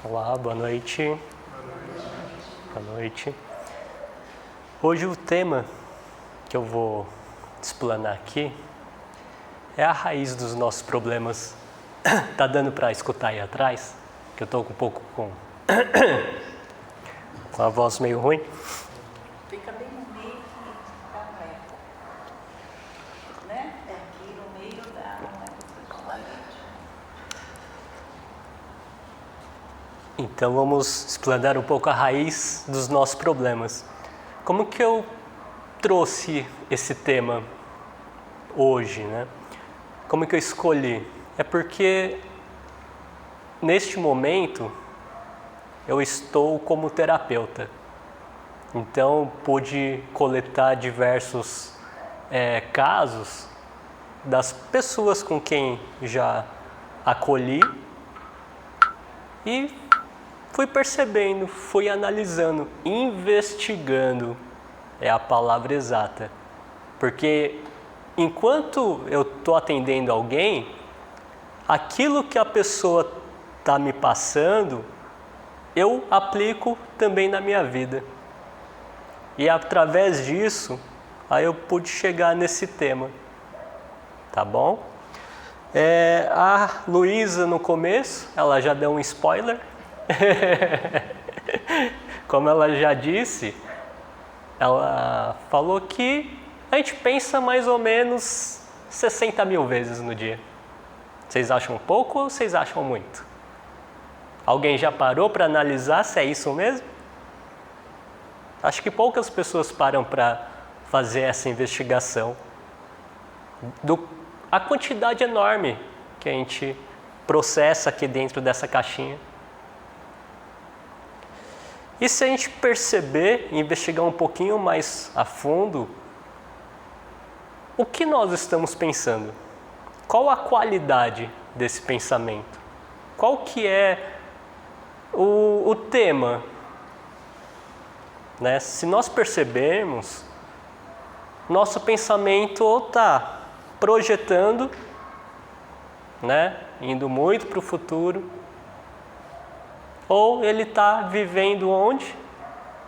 Olá, boa noite. Boa noite. Hoje o tema que eu vou explanar aqui é a raiz dos nossos problemas. Tá dando para escutar aí atrás? Que eu tô um pouco com a voz meio ruim. Fica bem no meio que tá reto. Né? Aqui no meio dá, não é? Então vamos explanar um pouco a raiz dos nossos problemas. Como que eu trouxe esse tema hoje, né? Como que eu escolhi? É porque neste momento eu estou como terapeuta. Então pude coletar diversos casos das pessoas com quem já acolhi e fui percebendo, fui analisando, investigando, é a palavra exata. Porque enquanto eu estou atendendo alguém, aquilo que a pessoa está me passando, eu aplico também na minha vida. E através disso, aí eu pude chegar nesse tema. Tá bom? A Luísa no começo, ela já deu um spoiler. Como ela já disse, ela falou que a gente pensa mais ou menos 60 mil vezes no dia. Vocês acham pouco ou vocês acham muito? Alguém já parou para analisar se é isso mesmo? Acho que poucas pessoas param para fazer essa investigação. A quantidade enorme que a gente processa aqui dentro dessa caixinha. E se a gente perceber e investigar um pouquinho mais a fundo, o que nós estamos pensando? Qual a qualidade desse pensamento? Qual que é o tema? Né? Se nós percebermos, nosso pensamento está projetando, né? Indo muito para o futuro, ou ele está vivendo onde?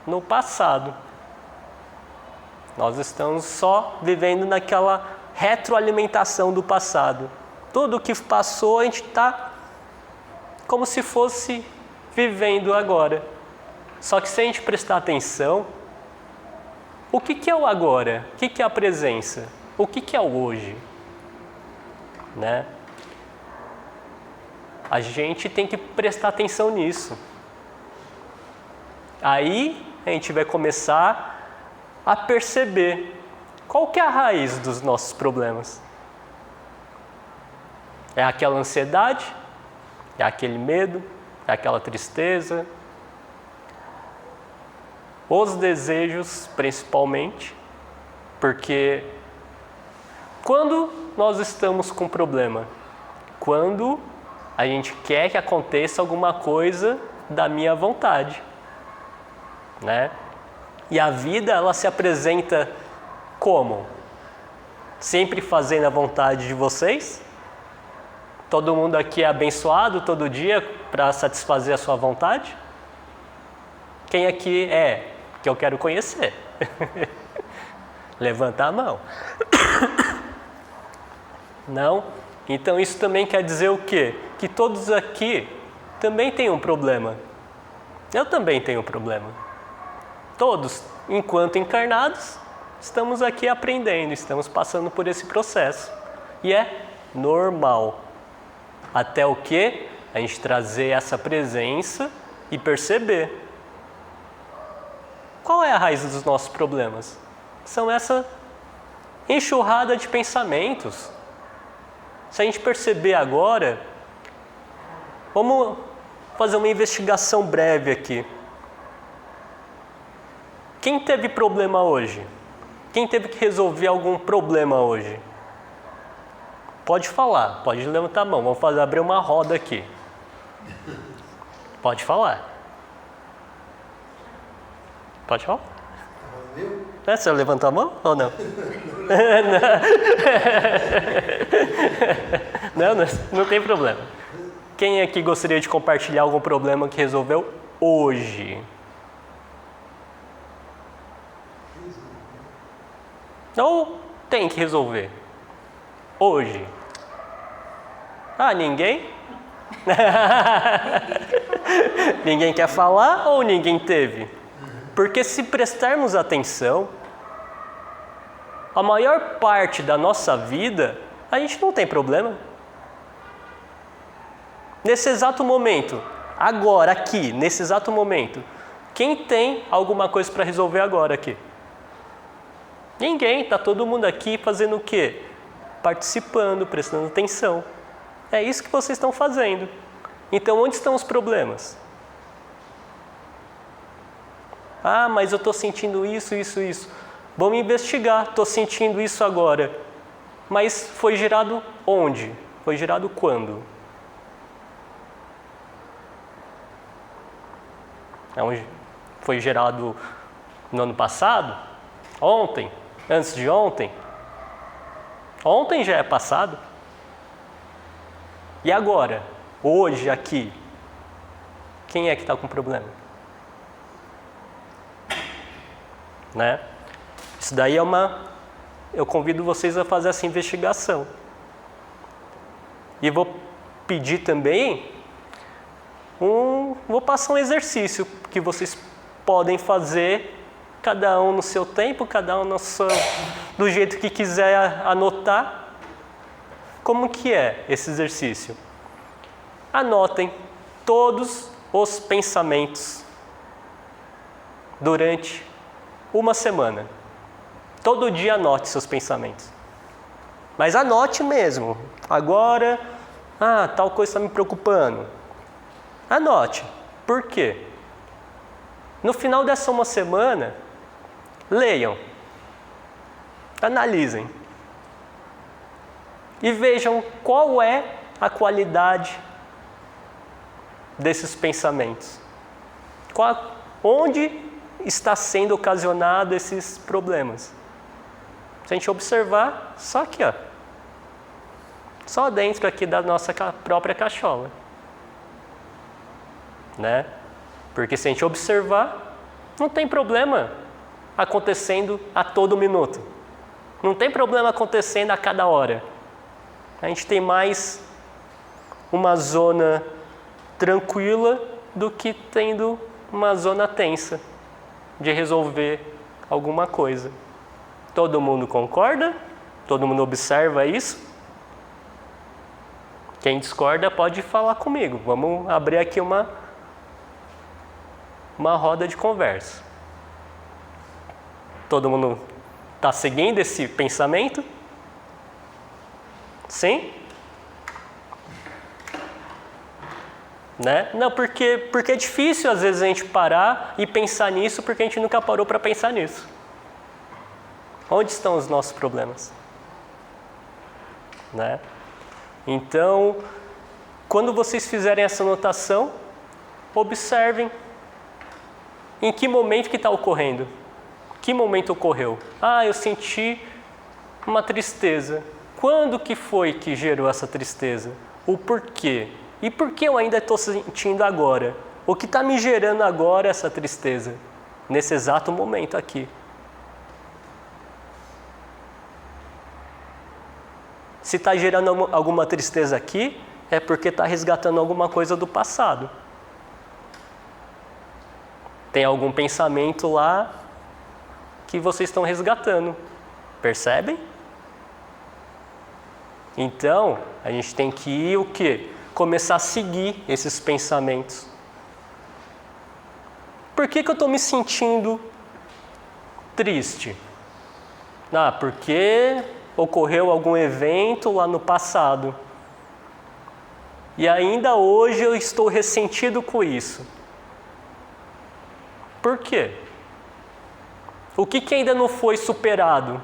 No passado. Nós estamos só vivendo naquela retroalimentação do passado. Tudo que passou a gente está como se fosse vivendo agora. Só que se a gente prestar atenção, o que é o agora? O que é a presença? O que é o hoje? Né? A gente tem que prestar atenção nisso. Aí a gente vai começar a perceber qual que é a raiz dos nossos problemas. É aquela ansiedade? É aquele medo? É aquela tristeza? Os desejos, principalmente, porque quando nós estamos com problema, quando a gente quer que aconteça alguma coisa da minha vontade, né? E a vida, ela se apresenta como? Sempre fazendo a vontade de vocês? Todo mundo aqui é abençoado todo dia para satisfazer a sua vontade? Quem aqui é? Que eu quero conhecer. Levanta a mão. Não? Então isso também quer dizer o quê? Que todos aqui também têm um problema. Eu também tenho um problema. Todos, enquanto encarnados, estamos aqui aprendendo, estamos passando por esse processo. E é normal. Até o que? A gente trazer essa presença e perceber. Qual é a raiz dos nossos problemas? São essa enxurrada de pensamentos. Se a gente perceber agora, vamos fazer uma investigação breve aqui. Quem teve problema hoje? Quem teve que resolver algum problema hoje? Pode falar, pode levantar a mão. Vamos abrir uma roda aqui. Pode falar. Pode falar? Você levantou a mão ou não? Não tem problema. Quem aqui gostaria de compartilhar algum problema que resolveu hoje? Ou tem que resolver? Hoje. Ah, ninguém? Ninguém quer falar ou ninguém teve? Porque se prestarmos atenção, a maior parte da nossa vida, a gente não tem problema. Nesse exato momento, agora, aqui, nesse exato momento, quem tem alguma coisa para resolver agora aqui? Ninguém, está todo mundo aqui fazendo o quê? Participando, prestando atenção. É isso que vocês estão fazendo. Então, onde estão os problemas? Ah, mas eu estou sentindo isso. Vamos investigar, estou sentindo isso agora. Mas foi gerado onde? Foi gerado quando? Foi gerado no ano passado? Ontem? Antes de ontem? Ontem já é passado. E agora? Hoje, aqui? Quem é que está com problema? Né? Isso daí eu convido vocês a fazer essa investigação. E vou pedir também vou passar um exercício que vocês podem fazer, cada um no seu tempo, cada um do jeito que quiser anotar. Como que é esse exercício? Anotem todos os pensamentos durante uma semana. Todo dia anote seus pensamentos. Mas anote mesmo. Agora, tal coisa está me preocupando. Anote. Por quê? No final dessa uma semana, leiam, analisem e vejam qual é a qualidade desses pensamentos. Onde está sendo ocasionado esses problemas? Se a gente observar, só aqui, só dentro aqui da nossa própria cachola, né? Porque se a gente observar, não tem problema acontecendo a todo minuto. Não tem problema acontecendo a cada hora. A gente tem mais uma zona tranquila do que tendo uma zona tensa de resolver alguma coisa. Todo mundo concorda? Todo mundo observa isso? Quem discorda pode falar comigo. Vamos abrir aqui uma roda de conversa. Todo mundo está seguindo esse pensamento? Sim? Né? Não, porque é difícil às vezes a gente parar e pensar nisso porque a gente nunca parou para pensar nisso. Onde estão os nossos problemas? Né? Então, quando vocês fizerem essa anotação, observem em que momento que está ocorrendo. Que momento ocorreu? Eu senti uma tristeza. Quando que foi que gerou essa tristeza? O porquê? E por que eu ainda estou sentindo agora? O que está me gerando agora essa tristeza? Nesse exato momento aqui. Se está gerando alguma tristeza aqui, é porque está resgatando alguma coisa do passado. Tem algum pensamento lá que vocês estão resgatando. Percebem? Então, a gente tem que ir o quê? Começar a seguir esses pensamentos. Por que eu estou me sentindo triste? Porque ocorreu algum evento lá no passado. E ainda hoje eu estou ressentido com isso. Por quê? O que ainda não foi superado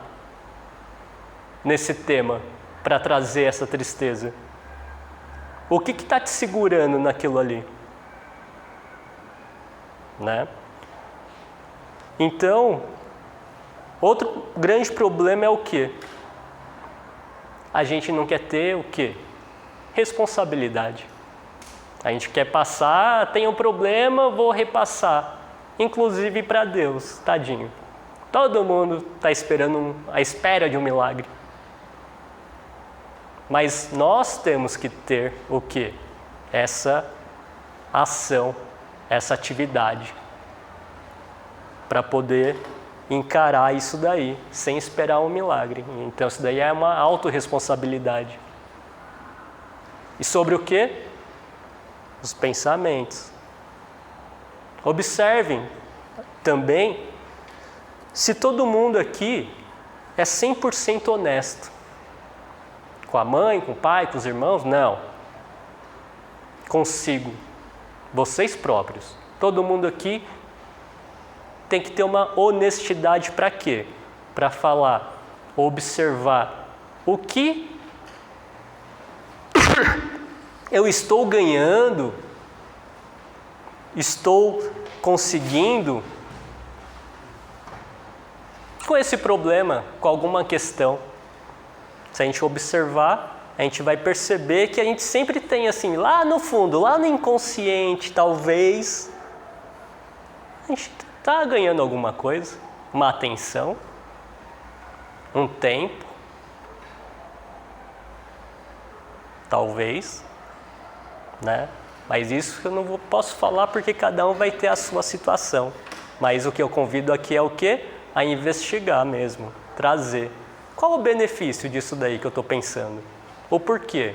nesse tema para trazer essa tristeza? O que está te segurando naquilo ali? Né? Então, outro grande problema é o quê? A gente não quer ter o quê? responsabilidade. A gente quer passar, tem um problema, vou repassar. Inclusive para Deus, tadinho. Todo mundo está esperando à espera de um milagre. Mas nós temos que ter o quê? Essa ação, essa atividade, para poder encarar isso daí, sem esperar um milagre. Então isso daí é uma autorresponsabilidade. E sobre o quê? Os pensamentos. Observem também se todo mundo aqui é 100% honesto. Com a mãe, com o pai, com os irmãos? Não. Consigo. Vocês próprios. Todo mundo aqui tem que ter uma honestidade para quê? Para falar, observar o que eu estou ganhando, estou conseguindo com esse problema, com alguma questão. Se a gente observar, a gente vai perceber que a gente sempre tem assim, lá no fundo, lá no inconsciente, talvez, a gente está ganhando alguma coisa, uma atenção, um tempo, talvez, né? Mas isso eu não posso falar porque cada um vai ter a sua situação. Mas o que eu convido aqui é o quê? A investigar mesmo, trazer. Qual o benefício disso daí que eu estou pensando? O porquê?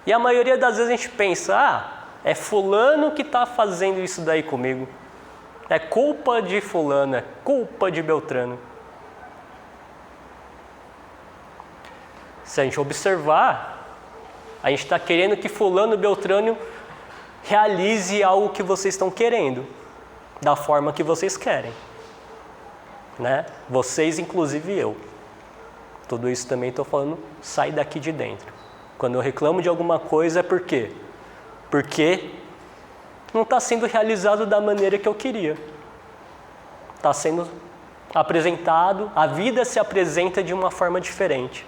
E a maioria das vezes a gente pensa, é fulano que está fazendo isso daí comigo. É culpa de fulano, é culpa de Beltrano. Se a gente observar, a gente está querendo que fulano e Beltrano realize algo que vocês estão querendo, da forma que vocês querem. Né? Vocês, inclusive eu. Tudo isso também estou falando, sai daqui de dentro. Quando eu reclamo de alguma coisa é por quê? Porque não está sendo realizado da maneira que eu queria. Está sendo apresentado, a vida se apresenta de uma forma diferente.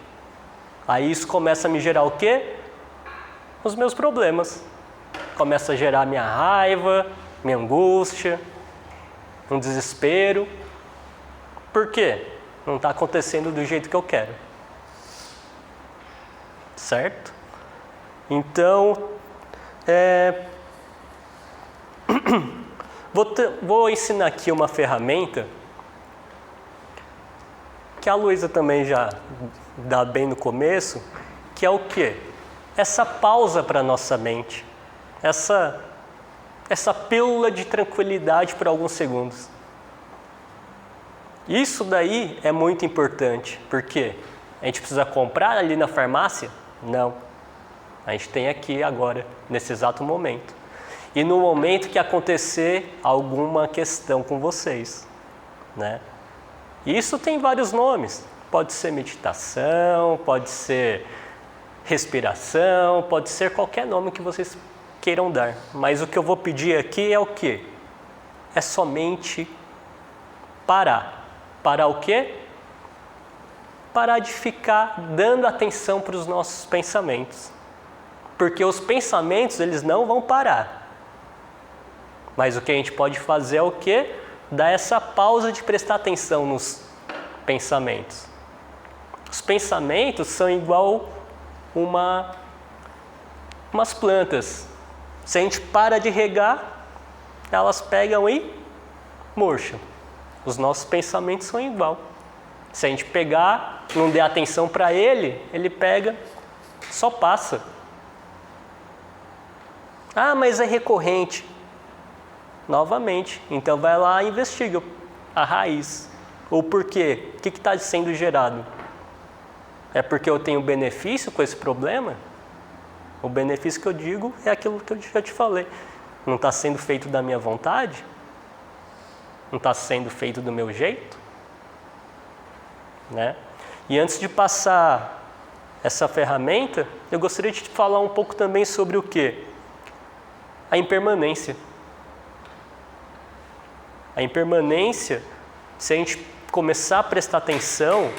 Aí isso começa a me gerar o quê? Os meus problemas. Começa a gerar minha raiva, minha angústia, um desespero. Por quê? Não está acontecendo do jeito que eu quero. Certo? Então, vou ensinar aqui uma ferramenta que a Luísa também já dá bem no começo, que é o quê? Essa pausa para a nossa mente. Essa pílula de tranquilidade por alguns segundos. Isso daí é muito importante, porque a gente precisa comprar ali na farmácia? Não. A gente tem aqui agora, nesse exato momento. E no momento que acontecer alguma questão com vocês, né? Isso tem vários nomes. Pode ser meditação, pode ser respiração, pode ser qualquer nome que vocês queiram dar. Mas o que eu vou pedir aqui é o quê? É somente parar. Parar o quê? Parar de ficar dando atenção para os nossos pensamentos. Porque os pensamentos, eles não vão parar. Mas o que a gente pode fazer é o quê? Dar essa pausa de prestar atenção nos pensamentos. Os pensamentos são igual umas plantas. Se a gente para de regar, elas pegam e murcham. Os nossos pensamentos são igual. Se a gente pegar, não der atenção para ele, ele pega, só passa. Ah, mas é recorrente. Novamente, então vai lá e investiga a raiz. O porquê? O que está sendo gerado? É porque eu tenho benefício com esse problema? O benefício que eu digo é aquilo que eu já te falei. Não está sendo feito da minha vontade? Não está sendo feito do meu jeito? Né? E antes de passar essa ferramenta, eu gostaria de te falar um pouco também sobre o quê? A impermanência. A impermanência, se a gente começar a prestar atenção,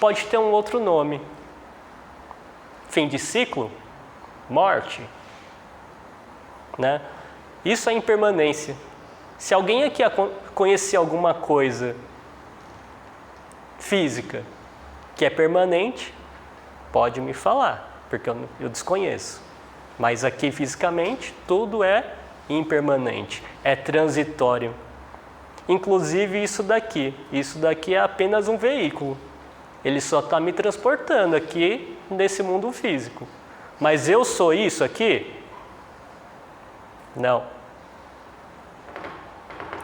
pode ter um outro nome. Fim de ciclo, morte, né? Isso é impermanência. Se alguém aqui conhecer alguma coisa física que é permanente, pode me falar, porque eu desconheço. Mas aqui fisicamente tudo é impermanente, é transitório. Inclusive isso daqui é apenas um veículo. Ele só está me transportando aqui nesse mundo físico. Mas eu sou isso aqui? Não.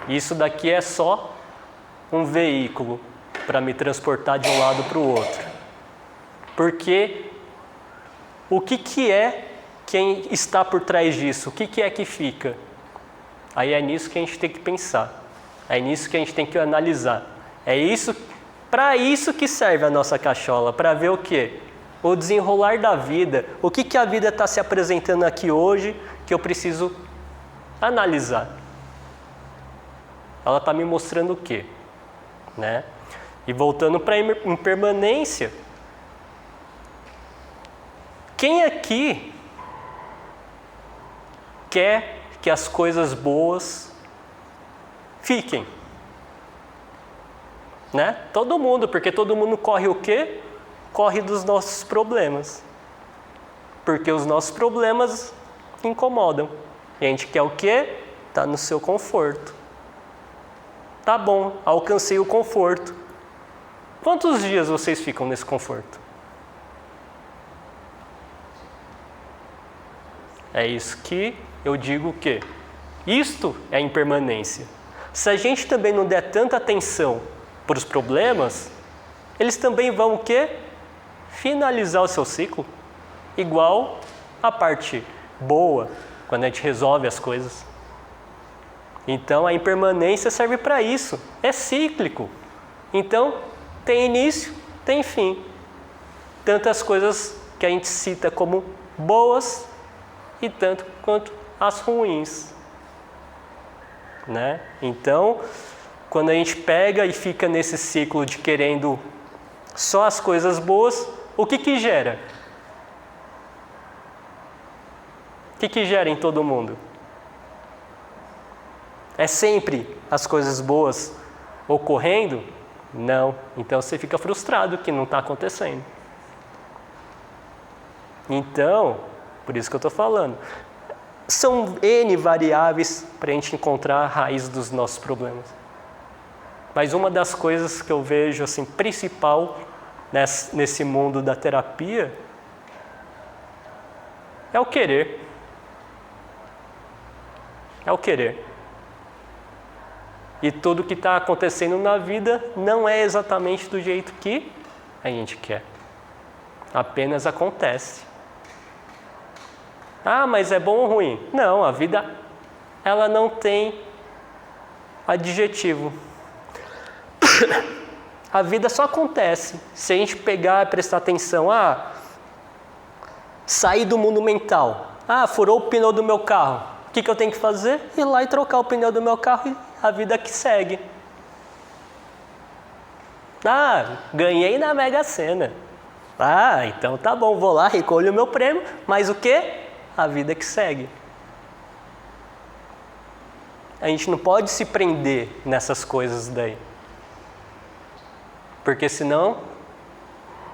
Isso daqui é só um veículo para me transportar de um lado para o outro. Porque o que é quem está por trás disso? O que é que fica? Aí é nisso que a gente tem que pensar. É nisso que a gente tem que analisar. É isso, para isso que serve a nossa cachola, para ver o quê? O desenrolar da vida. O que a vida está se apresentando aqui hoje que eu preciso analisar. Ela está me mostrando o quê? Né? E voltando para a impermanência. Quem aqui quer que as coisas boas fiquem? Né? Todo mundo, porque todo mundo corre o quê? Corre dos nossos problemas. Porque os nossos problemas incomodam. E a gente quer o quê? Tá no seu conforto. Tá bom, alcancei o conforto. Quantos dias vocês ficam nesse conforto? É isso que eu digo que isto é impermanência. Se a gente também não der tanta atenção para os problemas, eles também vão o quê? Finalizar o seu ciclo. Igual a parte boa, quando a gente resolve as coisas. Então a impermanência serve para isso. É cíclico. Então tem início, tem fim. Tantas coisas que a gente cita como boas e tanto quanto as ruins. Né? Então, quando a gente pega e fica nesse ciclo de querendo só as coisas boas, o que gera? O que gera em todo mundo? É sempre as coisas boas ocorrendo? Não. Então você fica frustrado que não está acontecendo. Então, por isso que eu estou falando. São N variáveis para a gente encontrar a raiz dos nossos problemas. Mas uma das coisas que eu vejo assim, principal nesse mundo da terapia é o querer. É o querer. E tudo que está acontecendo na vida não é exatamente do jeito que a gente quer. Apenas acontece. Ah, mas é bom ou ruim? Não, a vida ela não tem adjetivo. A vida só acontece se a gente pegar e prestar atenção. Sair do mundo mental. Furou o pneu do meu carro. O que eu tenho que fazer? Ir lá e trocar o pneu do meu carro e a vida que segue. Ganhei na Mega Sena. Então tá bom, vou lá, recolho o meu prêmio, mas o quê? A vida que segue. A gente não pode se prender nessas coisas daí. Porque senão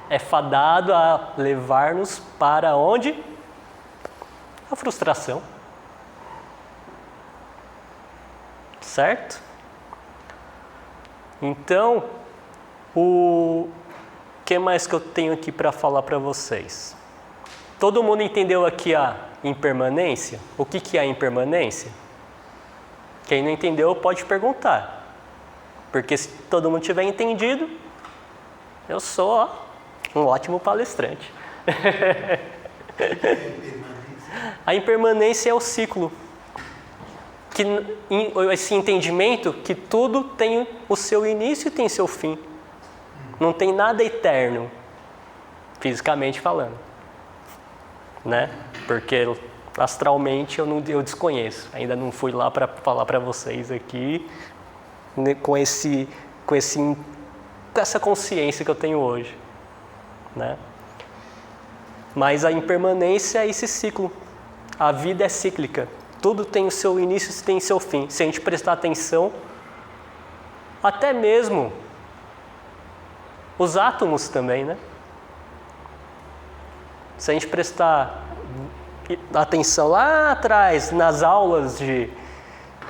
é fadado a levar-nos para onde? A frustração. Certo? Então, o que mais que eu tenho aqui para falar para vocês? Todo mundo entendeu aqui a impermanência? O que é a impermanência? Quem não entendeu pode perguntar. Porque se todo mundo tiver entendido, eu sou um ótimo palestrante. A impermanência é o ciclo. Esse entendimento que tudo tem o seu início e tem seu fim. Não tem nada eterno, fisicamente falando. Né? Porque astralmente eu desconheço. Ainda não fui lá para falar para vocês aqui com essa consciência que eu tenho hoje. né? Mas a impermanência é esse ciclo. A vida é cíclica. Tudo tem o seu início e tem o seu fim. Se a gente prestar atenção, até mesmo os átomos também, né? Se a gente prestar atenção lá atrás, nas aulas de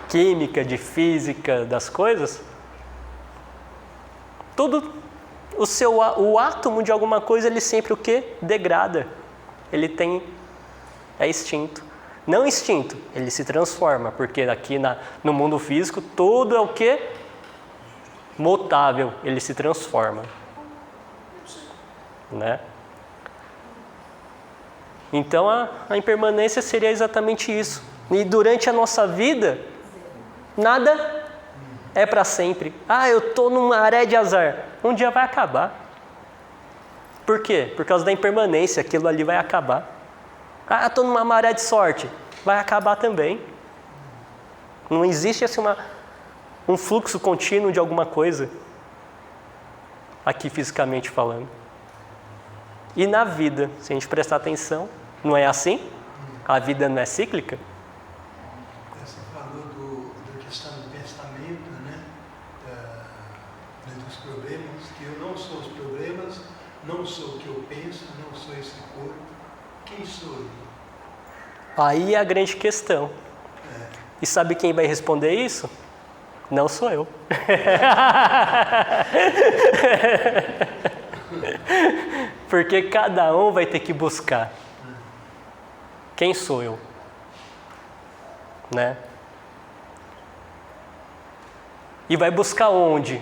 química, de física, das coisas, tudo, o átomo de alguma coisa, ele sempre o quê? Degrada. Ele é extinto. Não extinto, ele se transforma, porque aqui no mundo físico tudo é o quê? Mutável, ele se transforma. Né? Então a impermanência seria exatamente isso. E durante a nossa vida, nada é para sempre. Eu estou numa maré de azar. Um dia vai acabar. Por quê? Por causa da impermanência, aquilo ali vai acabar. Estou numa maré de sorte. Vai acabar também. Não existe assim um fluxo contínuo de alguma coisa, aqui fisicamente falando. E na vida, se a gente prestar atenção, não é assim? A vida não é cíclica? Você falou da questão do pensamento, né? Dos problemas, que eu não sou os problemas, não sou o que eu penso, não sou esse corpo. Quem sou eu? Aí é a grande questão. E sabe quem vai responder isso? Não sou eu. Porque cada um vai ter que buscar. Quem sou eu? Né? E vai buscar onde?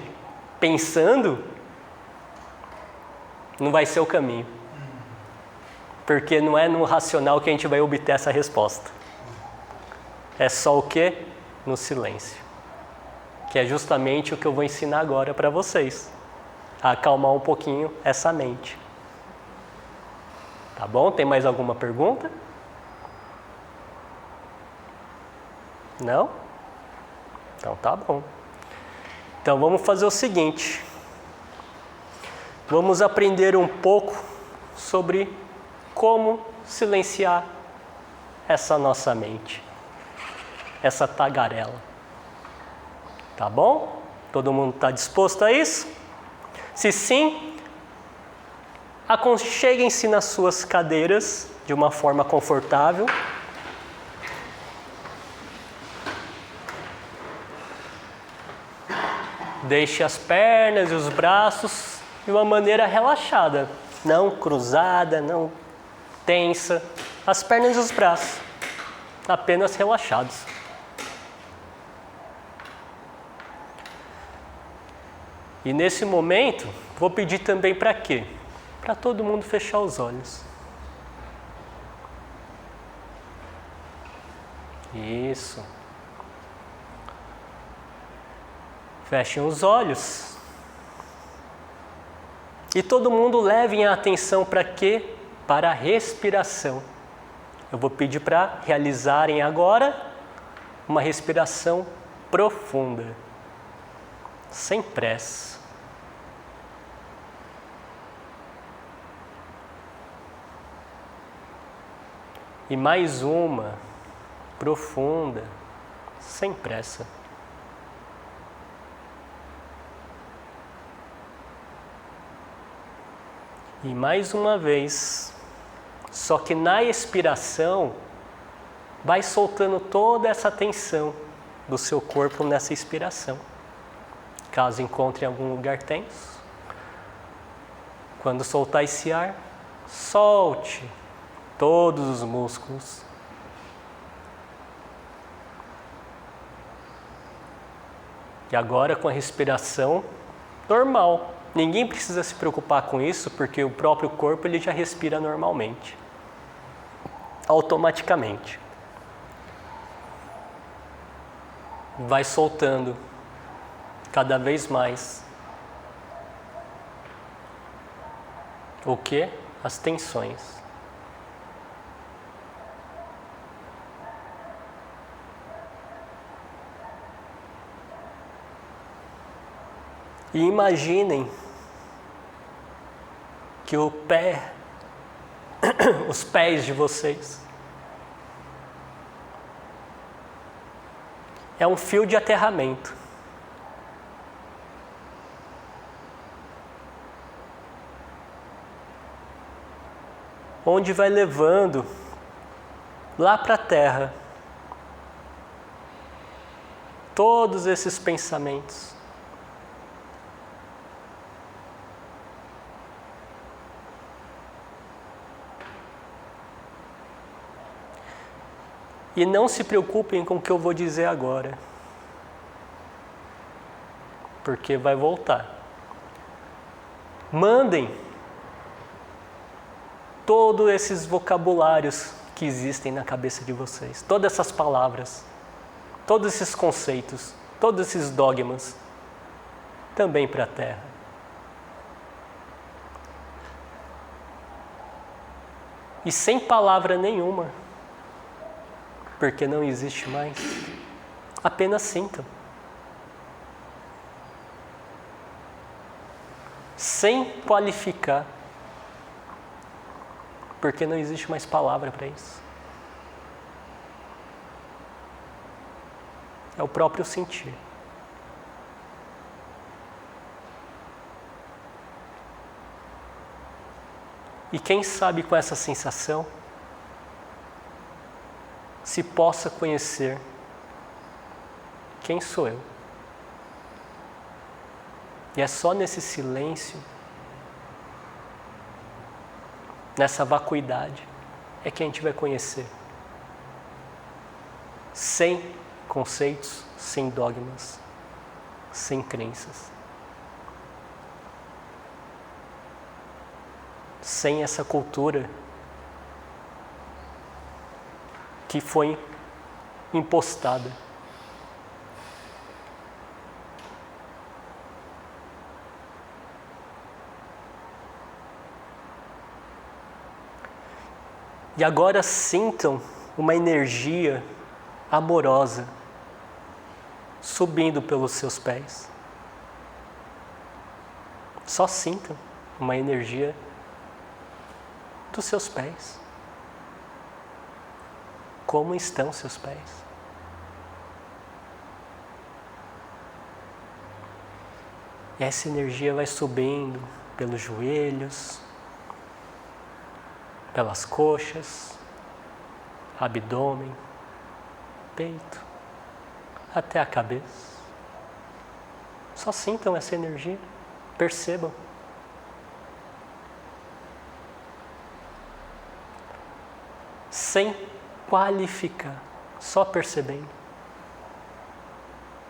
Pensando? Não vai ser o caminho. Porque não é no racional que a gente vai obter essa resposta. É só o quê? No silêncio. Que é justamente o que eu vou ensinar agora para vocês. A acalmar um pouquinho essa mente. Tá bom? Tem mais alguma pergunta? Não? Então tá bom. Então vamos fazer o seguinte. Vamos aprender um pouco sobre como silenciar essa nossa mente. Essa tagarela. Tá bom? Todo mundo está disposto a isso? Se sim, aconcheguem-se nas suas cadeiras de uma forma confortável. Deixe as pernas e os braços de uma maneira relaxada, não cruzada, não tensa. As pernas e os braços, apenas relaxados. E nesse momento, vou pedir também para quê? Para todo mundo fechar os olhos. Isso. Fechem os olhos. E todo mundo levem a atenção para quê? Para a respiração. Eu vou pedir para realizarem agora uma respiração profunda, sem pressa. E mais uma, profunda, sem pressa. E mais uma vez, só que na expiração, vai soltando toda essa tensão do seu corpo nessa expiração. Caso encontre algum lugar tenso, quando soltar esse ar, solte todos os músculos. E agora com a respiração normal. Ninguém precisa se preocupar com isso, porque o próprio corpo ele já respira normalmente. Automaticamente. Vai soltando cada vez mais. O quê? As tensões. E imaginem que os pés de vocês é um fio de aterramento. Onde vai levando lá para a terra todos esses pensamentos. E não se preocupem com o que eu vou dizer agora, porque vai voltar. Mandem todos esses vocabulários que existem na cabeça de vocês, todas essas palavras, todos esses conceitos, todos esses dogmas, também para a Terra. E sem palavra nenhuma, porque não existe mais. Apenas sintam. Sem qualificar, porque não existe mais palavra para isso. É o próprio sentir. E quem sabe com essa sensação se possa conhecer quem sou eu. E é só nesse silêncio, nessa vacuidade, é que a gente vai conhecer. Sem conceitos, sem dogmas, sem crenças. Sem essa cultura que foi impostada. E agora sintam uma energia amorosa subindo pelos seus pés. Só sintam uma energia dos seus pés. Como estão seus pés? E essa energia vai subindo pelos joelhos, pelas coxas, abdômen, peito, até a cabeça. Só sintam essa energia, percebam. Sem qualificar, só percebendo.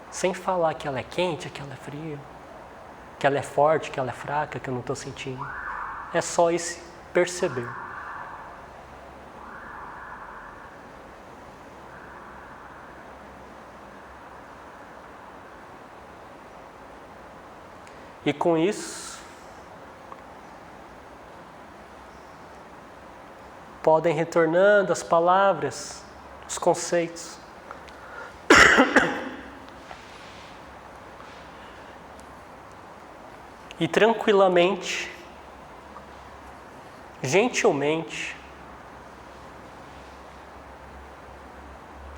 Sem falar que ela é quente, que ela é fria, que ela é forte, que ela é fraca, que eu não estou sentindo. É só esse perceber. E com isso, podem retornando as palavras, os conceitos. E tranquilamente, gentilmente,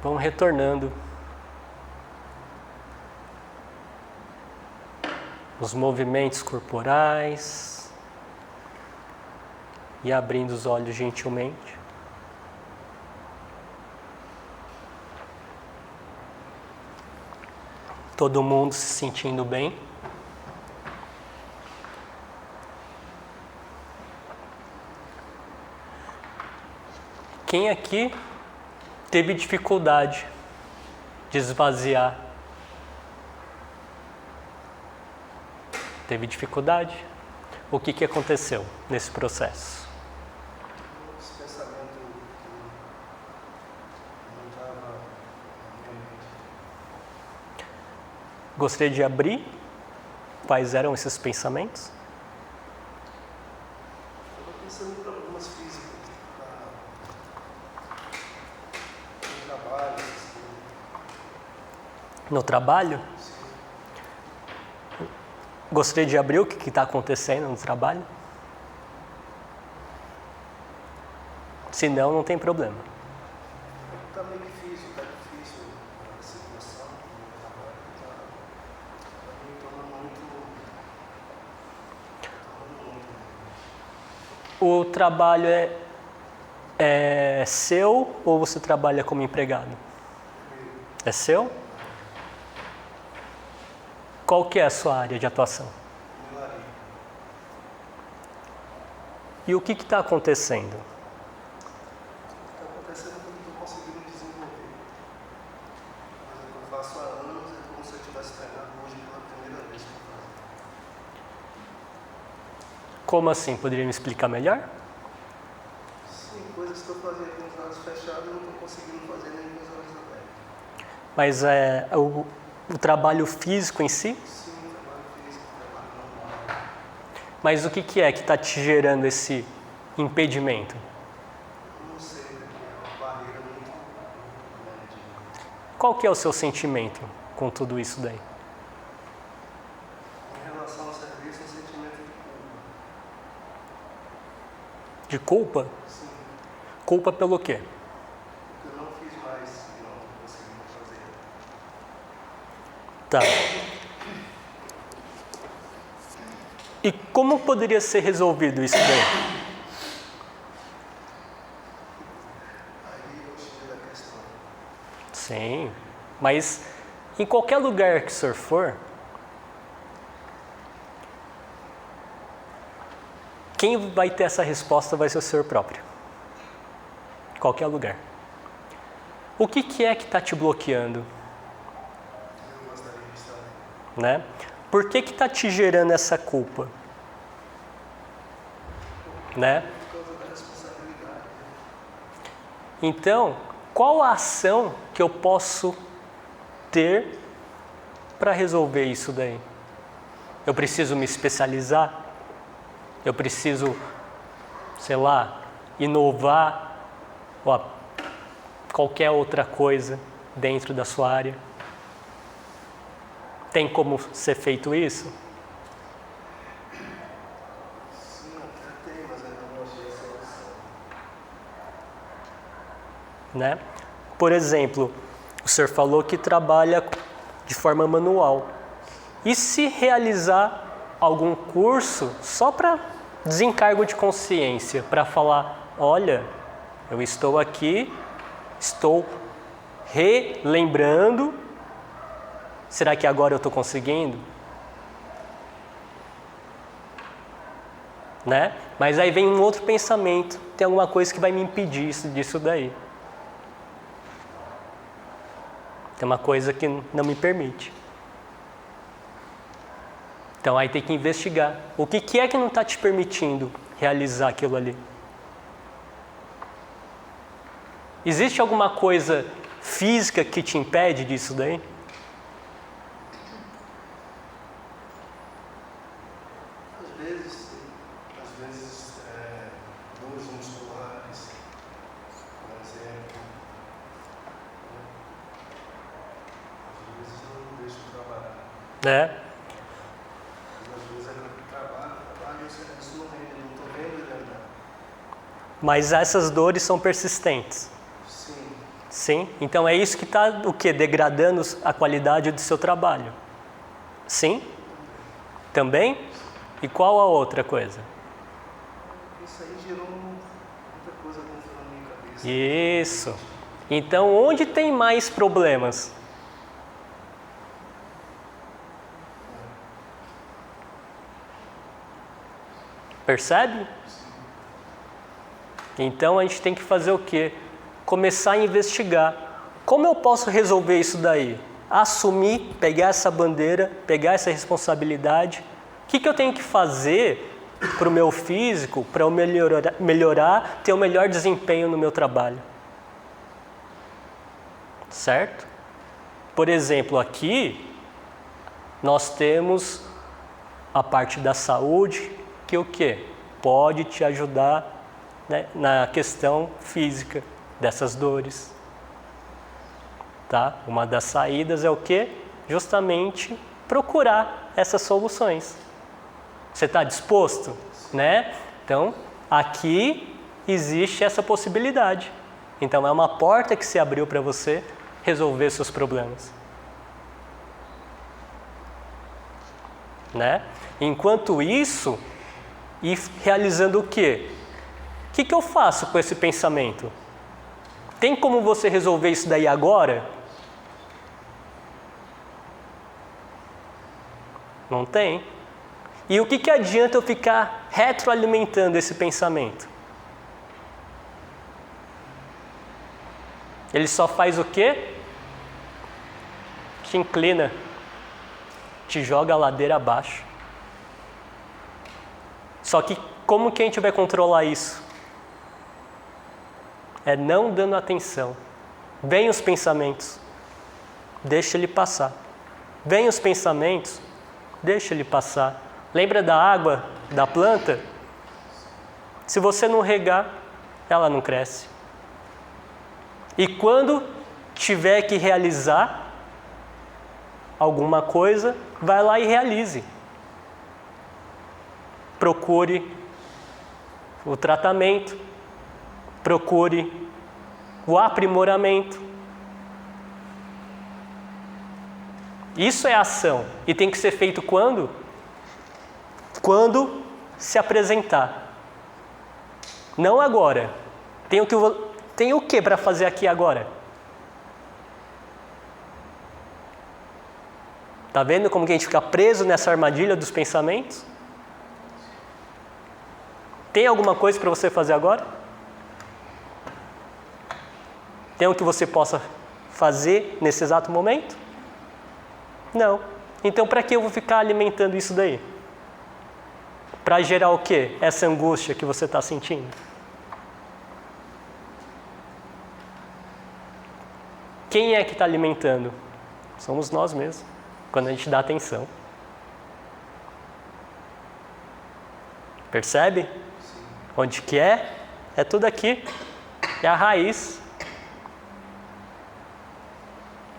vão retornando os movimentos corporais e abrindo os olhos gentilmente. Todo mundo se sentindo bem. Quem aqui teve dificuldade de esvaziar? Teve dificuldade? O que aconteceu nesse processo? Esse pensamento não estava. Gostaria de abrir quais eram esses pensamentos? Eu estou pensando em problemas físicos, no trabalho. No trabalho? Gostaria de abrir o que está acontecendo no trabalho? Se não, não tem problema. Está meio difícil a situação, me torna muito. O trabalho é seu ou você trabalha como empregado? É seu? Qual que é a sua área de atuação? E o que está acontecendo? Está acontecendo que eu não estou conseguindo desenvolver. Mas o que eu faço há anos é como se eu tivesse pegado hoje pela primeira vez que eu faço. Como assim? Poderia me explicar melhor? Sim, coisas que eu fazia com os olhos fechados eu não estou conseguindo fazer nem com os olhos abertos. Mas o trabalho físico em si? Sim, trabalho físico, trabalho normal. Mas o que é que está te gerando esse impedimento? Eu não sei, porque é uma barreira muito grande. Qual que é o seu sentimento com tudo isso daí? Em relação ao serviço, um sentimento de culpa. De culpa? Sim, Culpa pelo quê? porque eu não fiz mais e não estou conseguindo fazer. Tá. E como poderia ser resolvido isso daí? Aí eu cheguei da questão. Sim, mas em qualquer lugar que o senhor for, quem vai ter essa resposta vai ser o senhor próprio. Qualquer lugar. O que é que está te bloqueando? Eu gostaria de estar ali. Né? Por que está te gerando essa culpa? Né? Por causa da responsabilidade. Então, qual a ação que eu posso ter para resolver isso daí? Eu preciso me especializar? Eu preciso, sei lá, inovar ou qualquer outra coisa dentro da sua área? Tem como ser feito isso? Sim, até tem, mas ainda não achei a solução. Né? Por exemplo, o senhor falou que trabalha de forma manual. E se realizar algum curso só para desencargo de consciência, para falar, olha, eu estou aqui, estou relembrando, será que agora eu estou conseguindo? Né? Mas aí vem um outro pensamento, tem alguma coisa que vai me impedir disso daí. Tem uma coisa que não me permite. Então aí tem que investigar. O que é que não está te permitindo realizar aquilo ali? Existe alguma coisa física que te impede disso daí? Às vezes, sim. Às vezes, dores musculares, por exemplo. Às vezes não deixo de trabalhar. Né? Às vezes é que eu trabalho e isso não rende, não estou vendo ele andar. Mas essas dores são persistentes. Sim, Sim? Então é isso que está o quê? Degradando a qualidade do seu trabalho. Sim? Também? E qual a outra coisa? isso aí gerou muita coisa dentro da minha cabeça. Isso. Então onde tem mais problemas? Percebe? Então a gente tem que fazer o quê? Começar a investigar. Como eu posso resolver isso daí? Assumir, pegar essa bandeira, pegar essa responsabilidade. O que eu tenho que fazer para o meu físico, para eu melhorar, ter o melhor desempenho no meu trabalho? Certo? Por exemplo, aqui nós temos a parte da saúde, que o quê? Pode te ajudar, né, na questão física dessas dores. Tá? Uma das saídas é o quê? Justamente procurar essas soluções. Você está disposto? Né? Então, aqui existe essa possibilidade. Então é uma porta que se abriu para você resolver seus problemas. Né? Enquanto isso, e realizando o quê? O que eu faço com esse pensamento? Tem como você resolver isso daí agora? Não tem. E o que adianta eu ficar retroalimentando esse pensamento? Ele só faz o quê? Te inclina, te joga a ladeira abaixo. Só que como que a gente vai controlar isso? É não dando atenção. Vem os pensamentos, deixa ele passar. Vem os pensamentos, deixa ele passar. Lembra da água da planta? Se você não regar, ela não cresce. E quando tiver que realizar alguma coisa, vai lá e realize. Procure o tratamento, procure o aprimoramento. Isso é ação. E tem que ser feito quando? Quando se apresentar. Não agora. Tem o que para fazer aqui agora? Tá vendo como que a gente fica preso nessa armadilha dos pensamentos? Tem alguma coisa para você fazer agora? Tem o que você possa fazer nesse exato momento? Não. Então para que eu vou ficar alimentando isso daí? Para gerar o quê? Essa angústia que você está sentindo. Quem é que está alimentando? Somos nós mesmos, quando a gente dá atenção. Percebe? Sim. Onde que é? É tudo aqui. É a raiz.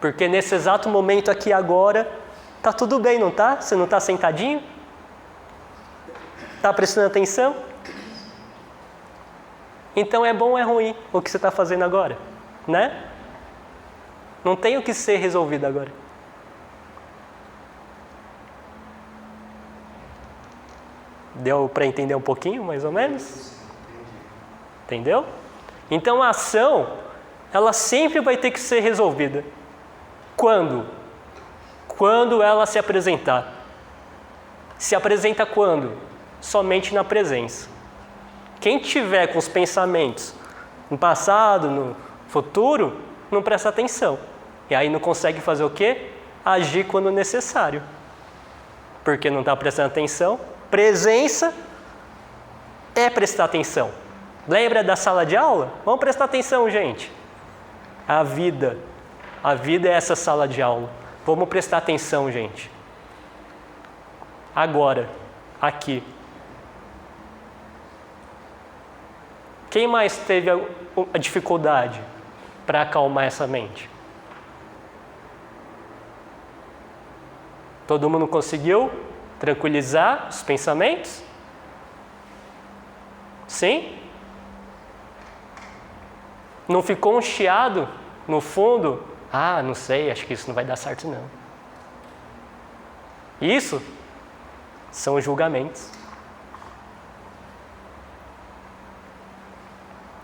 Porque nesse exato momento aqui agora, tá tudo bem, não tá? Você não está sentadinho? Está prestando atenção? Então é bom ou é ruim o que você está fazendo agora? Né? Não tem o que ser resolvido agora. Deu para entender um pouquinho, mais ou menos? Entendeu? Então a ação, ela sempre vai ter que ser resolvida. Quando? Quando ela se apresentar. Se apresenta quando? Somente na presença. Quem tiver com os pensamentos no passado, no futuro, não presta atenção. E aí não consegue fazer o quê? Agir quando necessário. Porque não está prestando atenção. Presença é prestar atenção. Lembra da sala de aula? Vamos prestar atenção, gente. A vida é essa sala de aula. Vamos prestar atenção, gente. Agora, aqui. Quem mais teve a dificuldade para acalmar essa mente? Todo mundo conseguiu tranquilizar os pensamentos? Sim? Não ficou um chiado no fundo? Ah, não sei, acho que isso não vai dar certo não. Isso são julgamentos.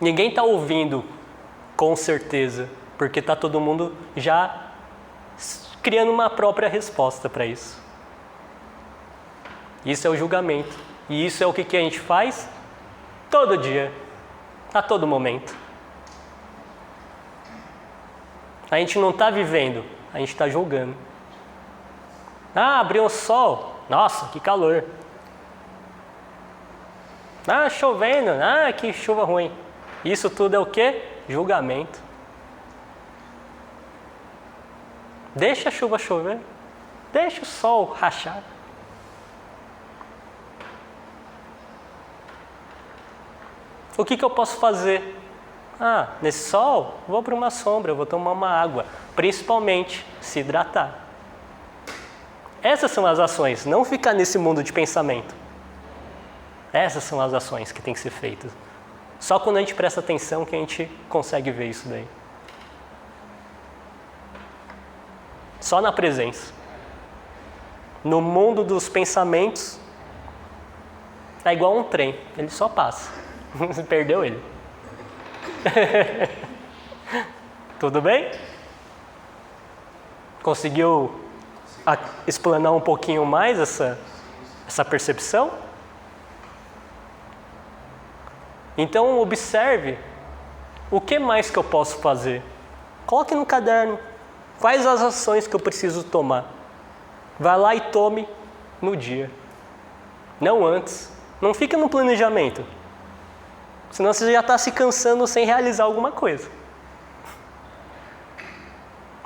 Ninguém está ouvindo com certeza, porque está todo mundo já criando uma própria resposta para isso. Isso é o julgamento. E isso é o que a gente faz todo dia, a todo momento. A gente não está vivendo, a gente está julgando. Ah, abriu o sol. Nossa, que calor. Ah, chovendo. Ah, que chuva ruim. Isso tudo é o quê? Julgamento. Deixa a chuva chover. Deixa o sol rachar. O que eu posso fazer? Ah, nesse sol, vou para uma sombra, vou tomar uma água. Principalmente, se hidratar. Essas são as ações, não ficar nesse mundo de pensamento. Essas são as ações que têm que ser feitas. Só quando a gente presta atenção que a gente consegue ver isso daí. Só na presença. No mundo dos pensamentos, é igual um trem, ele só passa. Você perdeu ele. Tudo bem? Conseguiu explanar um pouquinho mais essa percepção? Então observe o que mais que eu posso fazer. Coloque no caderno quais as ações que eu preciso tomar. Vai lá e tome no dia, não antes. Não fica no planejamento, senão você já está se cansando sem realizar alguma coisa.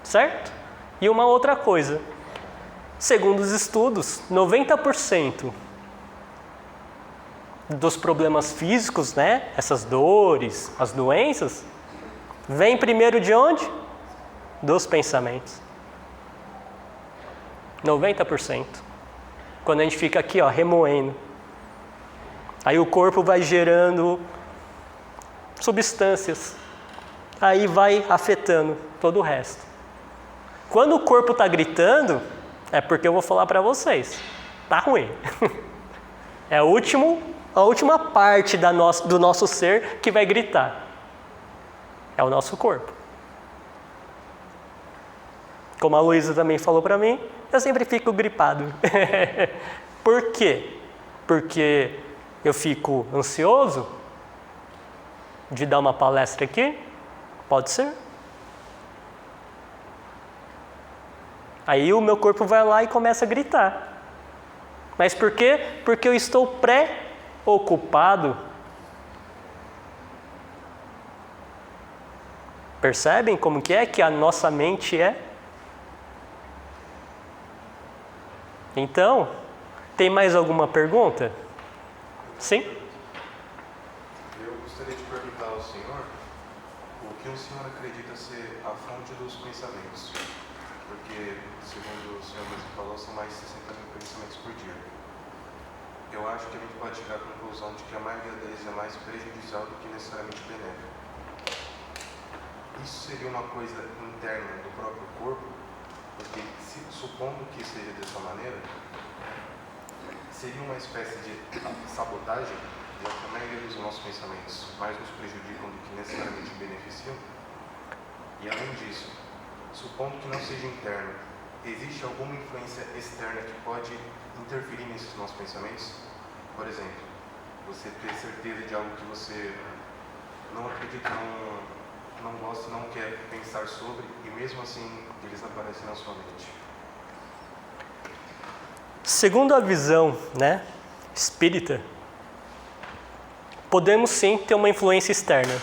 Certo? E uma outra coisa, segundo os estudos, 90% dos problemas físicos, né, essas dores, as doenças, vem primeiro de onde? Dos pensamentos. 90%. Quando a gente fica aqui, ó, remoendo. Aí o corpo vai gerando substâncias. Aí vai afetando todo o resto. Quando o corpo está gritando, é porque eu vou falar para vocês. Tá ruim. É a última parte do nosso ser que vai gritar. É o nosso corpo. Como a Luísa também falou para mim, eu sempre fico gripado. Por quê? Porque eu fico ansioso de dar uma palestra aqui? Pode ser. Aí o meu corpo vai lá e começa a gritar. Mas por quê? Porque eu estou preocupado. Percebem como que a nossa mente é? Então, tem mais alguma pergunta? Sim? Eu gostaria de perguntar ao senhor o que o senhor acredita ser a fonte dos pensamentos. Porque, segundo o senhor mesmo falou, são mais de 60 mil pensamentos por dia. Eu acho que a gente pode chegar à conclusão de que a maioria deles é mais prejudicial do que necessariamente benéfico. Isso seria uma coisa interna do próprio corpo? Porque, supondo que seja dessa maneira, seria uma espécie de sabotagem, já que a maioria dos nossos pensamentos mais nos prejudicam do que necessariamente beneficiam. E além disso, supondo que não seja interno, existe alguma influência externa que pode interferir nesses nossos pensamentos? Por exemplo, você ter certeza de algo que você não acredita, não gosta, não quer pensar sobre, e mesmo assim eles aparecem na sua mente. Segundo a visão, né, espírita, podemos sim ter uma influência externa.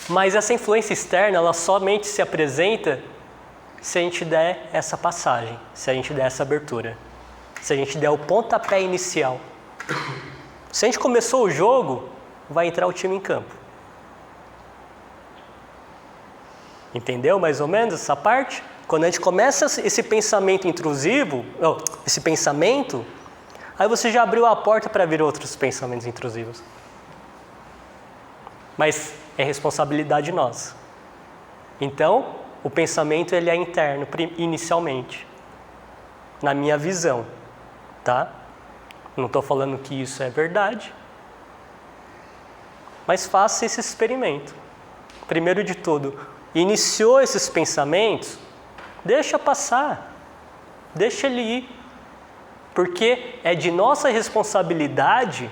Mas essa influência externa, ela somente se apresenta se a gente der essa passagem, se a gente der essa abertura, se a gente der o pontapé inicial. Se a gente começou o jogo, vai entrar o time em campo. Entendeu mais ou menos essa parte? Quando a gente começa esse pensamento intrusivo, esse pensamento, aí você já abriu a porta para vir outros pensamentos intrusivos. Mas é responsabilidade nossa. Então, o pensamento ele é interno, inicialmente. Na minha visão, tá? Não estou falando que isso é verdade. Mas faça esse experimento. Primeiro de tudo, iniciou esses pensamentos, deixa passar, deixa ele ir, porque é de nossa responsabilidade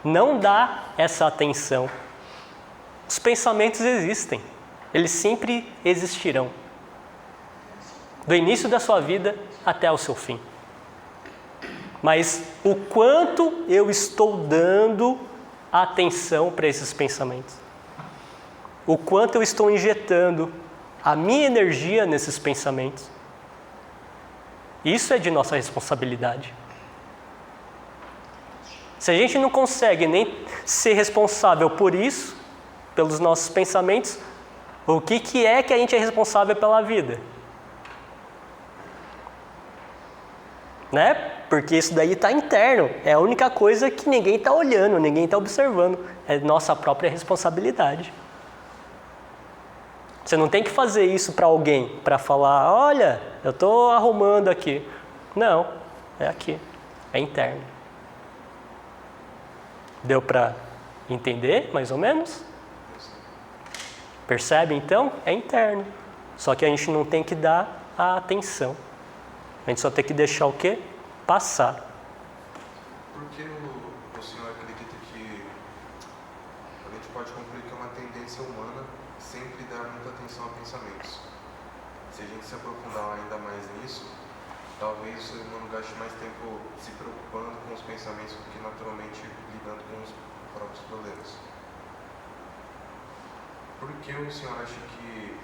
não dar essa atenção. Os pensamentos existem, eles sempre existirão, do início da sua vida até o seu fim. Mas o quanto eu estou dando atenção para esses pensamentos? O quanto eu estou injetando a minha energia nesses pensamentos? Isso é de nossa responsabilidade. Se a gente não consegue nem ser responsável por isso, pelos nossos pensamentos, o que é que a gente é responsável pela vida? Né? porque isso daí está interno. É a única coisa que ninguém está olhando, ninguém está observando. É nossa própria responsabilidade. Você não tem que fazer isso para alguém, para falar, olha, eu estou arrumando aqui. Não, é aqui, é interno. Deu para entender, mais ou menos? Percebe, então? É interno. Só que a gente não tem que dar a atenção. A gente só tem que deixar o quê? Passar. Por que o senhor acredita que a gente pode concluir que é uma tendência humana sempre dar muita atenção a pensamentos? Se a gente se aprofundar ainda mais nisso, talvez o ser humano gaste mais tempo se preocupando com os pensamentos do que naturalmente lidando com os próprios problemas. Por que o senhor acha que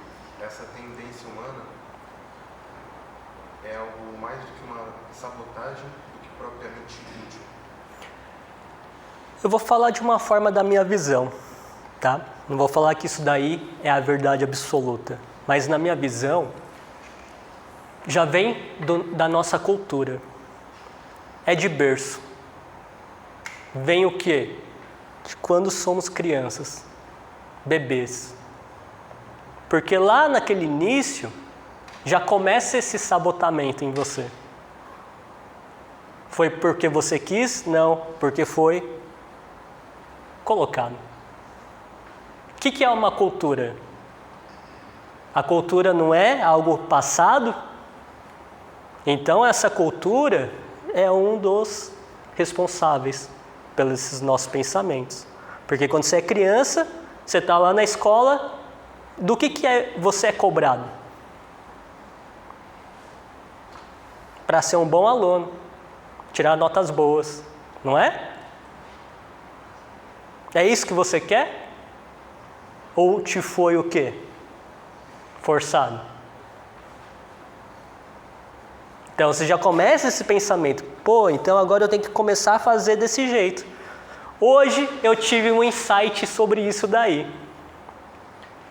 essa tendência humana é algo mais do que uma sabotagem do que propriamente útil? Eu vou falar de uma forma da minha visão, tá? Não vou falar que isso daí é a verdade absoluta, mas na minha visão já vem da nossa cultura. É de berço. Vem o quê? De quando somos crianças, bebês. Porque lá naquele início já começa esse sabotamento em você. Foi porque você quis? Não, porque foi colocado. O que é uma cultura? A cultura não é algo passado? Então essa cultura é um dos responsáveis pelos nossos pensamentos. Porque quando você é criança, você está lá na escola, do que você é cobrado? Para ser um bom aluno, tirar notas boas, não é? É isso que você quer? Ou te foi o quê? Forçado? Então você já começa esse pensamento, pô, então agora eu tenho que começar a fazer desse jeito. Hoje eu tive um insight sobre isso daí.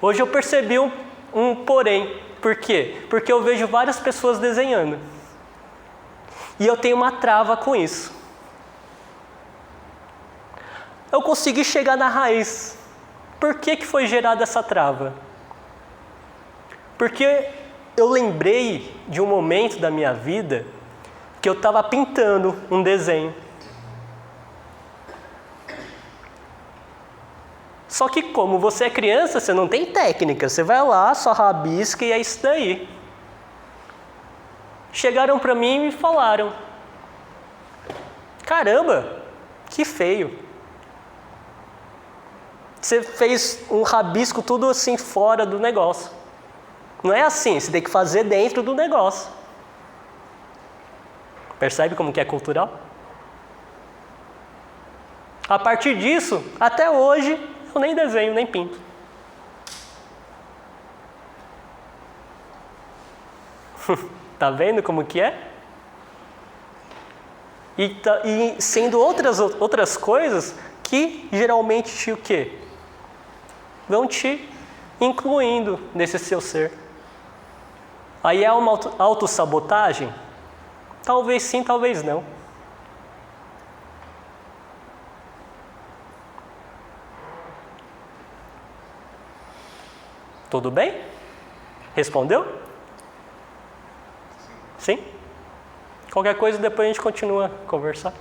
Hoje eu percebi um porém. Por quê? Porque eu vejo várias pessoas desenhando. E eu tenho uma trava com isso. Eu consegui chegar na raiz. Por que foi gerada essa trava? Porque eu lembrei de um momento da minha vida que eu estava pintando um desenho. Só que como você é criança, você não tem técnica. Você vai lá, só rabisca e é isso daí. Chegaram para mim e me falaram: caramba, que feio. Você fez um rabisco tudo assim fora do negócio. Não é assim, você tem que fazer dentro do negócio. Percebe como que é cultural? A partir disso, até hoje, eu nem desenho, nem pinto. Tá vendo como que é? E sendo outras coisas que geralmente o quê? Vão te incluindo nesse seu ser. Aí é uma autossabotagem? Talvez sim, talvez não. Tudo bem? Respondeu? Sim? Qualquer coisa depois a gente continua a conversar.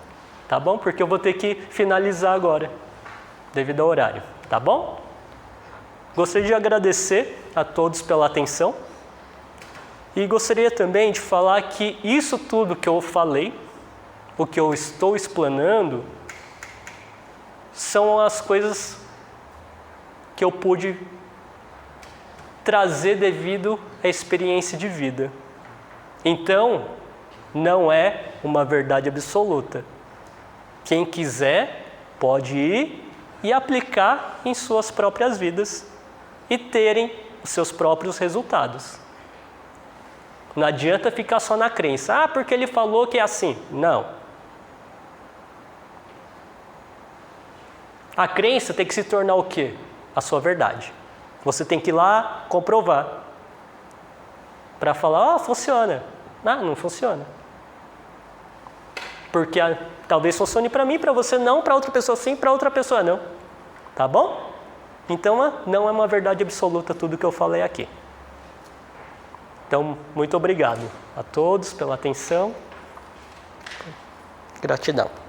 Tá bom? Porque eu vou ter que finalizar agora, devido ao horário. Tá bom? Gostaria de agradecer a todos pela atenção. E gostaria também de falar que isso tudo que eu falei, o que eu estou explanando, são as coisas que eu pude trazer devido à experiência de vida. Então, não é uma verdade absoluta. Quem quiser pode ir e aplicar em suas próprias vidas e terem os seus próprios resultados. Não adianta ficar só na crença. Ah, porque ele falou que é assim. Não. A crença tem que se tornar o quê? A sua verdade. Você tem que ir lá comprovar. Para falar, funciona. Ah, não funciona. Porque talvez funcione para mim, para você não, para outra pessoa sim, para outra pessoa não. Tá bom? Então, não é uma verdade absoluta tudo que eu falei aqui. Então, muito obrigado a todos pela atenção. Gratidão.